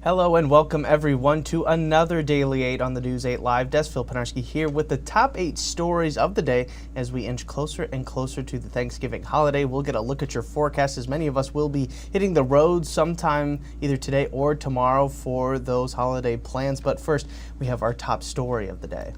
Hello and welcome everyone to another Daily 8 on the News 8 Live. Phil Penarski here with the top 8 stories of the day as we inch closer and closer to the Thanksgiving holiday. We'll get a look at your forecast as many of us will be hitting the road sometime either today or tomorrow for those holiday plans. But first, we have our top story of the day.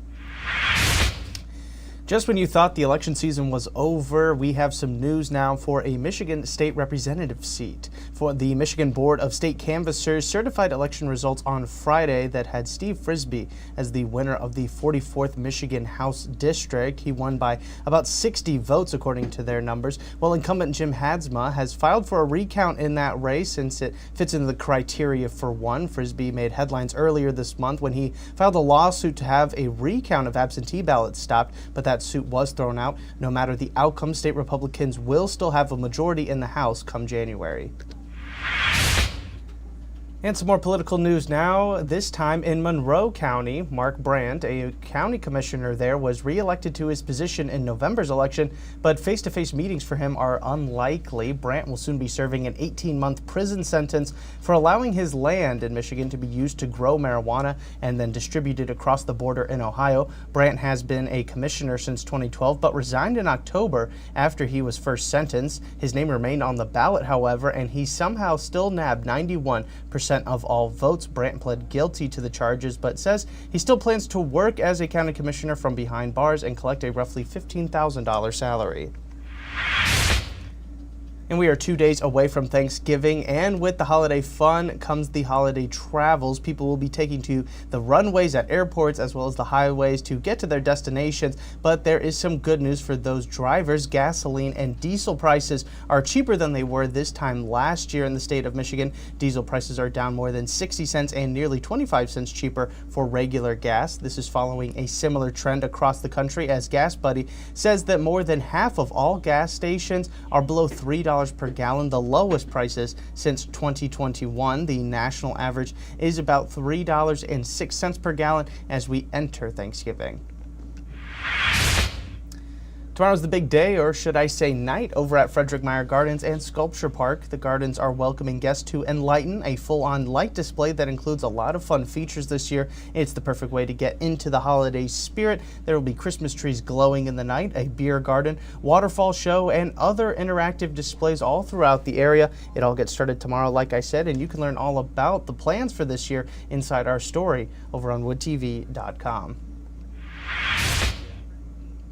Just when you thought the election season was over, we have some news now for a Michigan state representative seat. For the Michigan Board of State Canvassers certified election results on Friday that had Steve Frisbee as the winner of the 44th Michigan House District. He won by about 60 votes according to their numbers, while incumbent Jim Hadsma has filed for a recount in that race since it fits into the criteria for one. Frisbee made headlines earlier this month when he filed a lawsuit to have a recount of absentee ballots stopped, but that suit was thrown out. No matter the outcome, state Republicans will still have a majority in the House come January. And some more political news now, this time in Monroe County. Mark Brandt, a county commissioner there, was reelected to his position in November's election, but face-to-face meetings for him are unlikely. Brandt will soon be serving an 18-month prison sentence for allowing his land in Michigan to be used to grow marijuana and then distributed across the border in Ohio. Brandt has been a commissioner since 2012, but resigned in October after he was first sentenced. His name remained on the ballot, however, and he somehow still nabbed 91% of all votes. Brandt pled guilty to the charges, but says he still plans to work as a county commissioner from behind bars and collect a roughly $15,000 salary. And we are 2 days away from Thanksgiving, and with the holiday fun comes the holiday travels. People will be taking to the runways at airports as well as the highways to get to their destinations, but there is some good news for those drivers. Gasoline and diesel prices are cheaper than they were this time last year in the state of Michigan. Diesel prices are down more than 60 cents and nearly 25 cents cheaper for regular gas. This is following a similar trend across the country, as Gas Buddy says that more than half of all gas stations are below $3 per gallon, the lowest prices since 2021. The national average is about $3.06 per gallon as we enter Thanksgiving. Tomorrow's the big day, or should I say night, over at Frederick Meyer Gardens and Sculpture Park. The gardens are welcoming guests to Enlighten, a full-on light display that includes a lot of fun features this year. It's the perfect way to get into the holiday spirit. There will be Christmas trees glowing in the night, a beer garden, waterfall show, and other interactive displays all throughout the area. It all gets started tomorrow, like I said, and you can learn all about the plans for this year inside our story over on woodtv.com.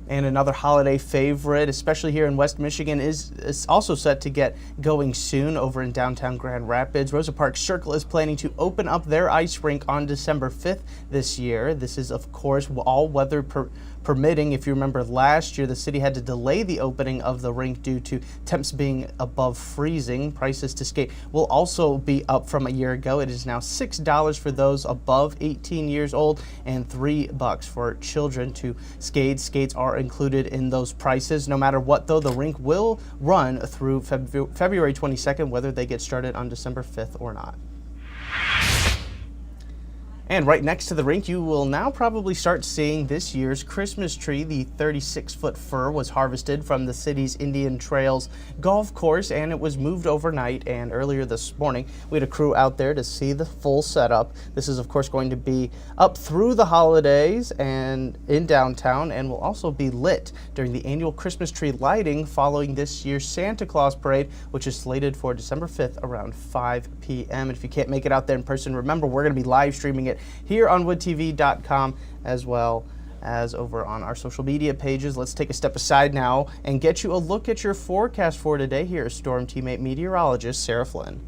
And another holiday favorite, especially here in West Michigan, is also set to get going soon over in downtown Grand Rapids. Rosa Park Circle is planning to open up their ice rink on December 5th this year. This is, of course, all weather permitting. If you remember last year, the city had to delay the opening of the rink due to temps being above freezing. Prices to skate will also be up from a year ago. It is now $6 for those above 18 years old and $3 for children to skate. Skates are included in those prices. No matter what, though, the rink will run through February 22nd, whether they get started on December 5th or not. And right next to the rink, you will now probably start seeing this year's Christmas tree. The 36-foot fir was harvested from the city's Indian Trails golf course, and it was moved overnight. And earlier this morning, we had a crew out there to see the full setup. This is, of course, going to be up through the holidays and in downtown, and will also be lit during the annual Christmas tree lighting following this year's Santa Claus parade, which is slated for December 5th around 5 p.m. And if you can't make it out there in person, remember, we're going to be live streaming it here on woodtv.com as well as over on our social media pages. Let's take a step aside now and get you a look at your forecast for today. Here is Storm Teammate meteorologist Sarah Flynn.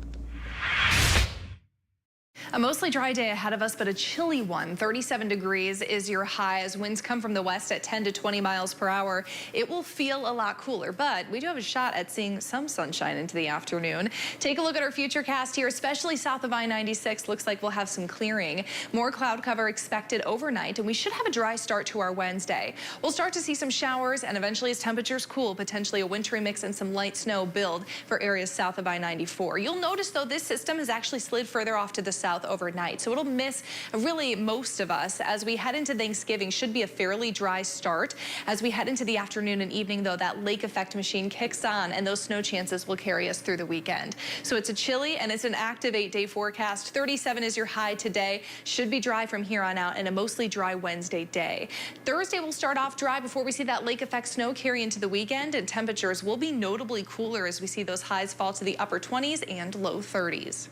A mostly dry day ahead of us, but a chilly one. 37 degrees is your high as winds come from the west at 10 to 20 miles per hour. It will feel a lot cooler, but we do have a shot at seeing some sunshine into the afternoon. Take a look at our futurecast here, especially south of I-96. Looks like we'll have some clearing. More cloud cover expected overnight, and we should have a dry start to our Wednesday. We'll start to see some showers, and eventually as temperatures cool, potentially a wintry mix and some light snow build for areas south of I-94. You'll notice, though, this system has actually slid further off to the south south overnight. So it'll miss really most of us as we head into Thanksgiving. Should be a fairly dry start. As we head into the afternoon and evening, though, that lake effect machine kicks on, and those snow chances will carry us through the weekend. So it's a chilly and it's an active 8-day forecast. 37 is your high today. Should be dry from here on out, and a mostly dry Wednesday day. Thursday will start off dry before we see that lake effect snow carry into the weekend, and temperatures will be notably cooler as we see those highs fall to the upper 20s and low 30s.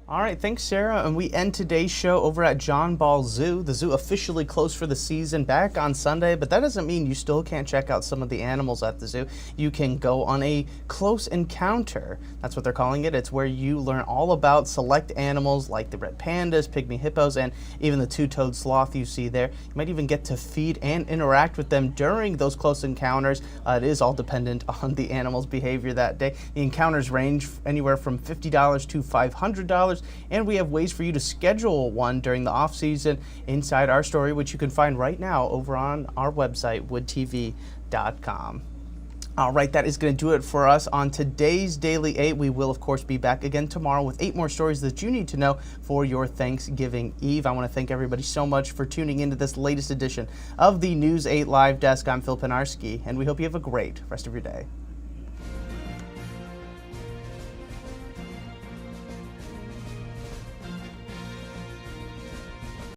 All right, thanks, Sarah. And we end today's show over at John Ball Zoo. The zoo officially closed for the season back on Sunday, but that doesn't mean you still can't check out some of the animals at the zoo. You can go on a close encounter. That's what they're calling it. It's where you learn all about select animals like the red pandas, pygmy hippos, and even the two-toed sloth you see there. You might even get to feed and interact with them during those close encounters. It is all dependent on the animal's behavior that day. The encounters range anywhere from $50 to $500. And we have ways for you to schedule one during the off season inside our story, which you can find right now over on our website, woodtv.com. All right, that is going to do it for us on today's Daily 8. We will, of course, be back again tomorrow with 8 more stories that you need to know for your Thanksgiving Eve. I want to thank everybody so much for tuning into this latest edition of the News 8 Live Desk. I'm Phil Pinarski, and we hope you have a great rest of your day.